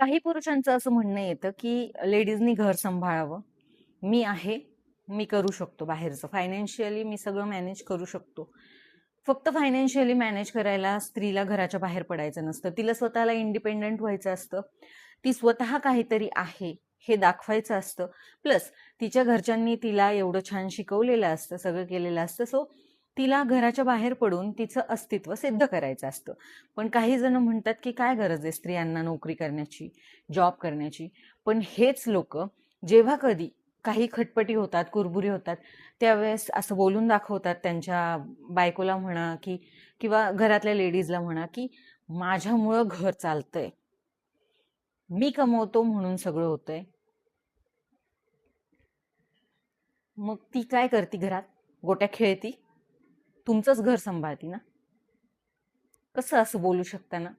काही पुरुषांचं असं म्हणणं येतं की लेडीजनी घर सांभाळावं. मी आहे, मी करू शकतो बाहेरचं. फायनान्शियली मी सगळं मॅनेज करू शकतो. फक्त फायनान्शियली मॅनेज करायला स्त्रीला घराच्या बाहेर पडायचं नसतं. तिला स्वतःला इंडिपेंडंट व्हायचं असतं. ती स्वतः काहीतरी आहे हे दाखवायचं असतं. प्लस तिच्या घरच्यांनी तिला एवढं छान शिकवलेलं असतं, सगळं केलेलं असतं. सो तिला घराच्या बाहेर पडून तिचं अस्तित्व सिद्ध करायचं असतं. पण काही जण म्हणतात की काय गरज आहे स्त्रियांना नोकरी करण्याची, जॉब करण्याची. पण हेच लोक जेव्हा कधी काही खटपटी होतात, कुरबुरी होतात, त्यावेळेस असं बोलून दाखवतात त्यांच्या बायकोला म्हणा की किंवा घरातल्या लेडीजला म्हणा की माझ्यामुळं घर चालतंय, मी कमवतो म्हणून सगळं होतंय. मग ती काय करते घरात? गोट्या खेळती, तुमचंच घर सांभाळती ना. कसं असं बोलू शकता ना?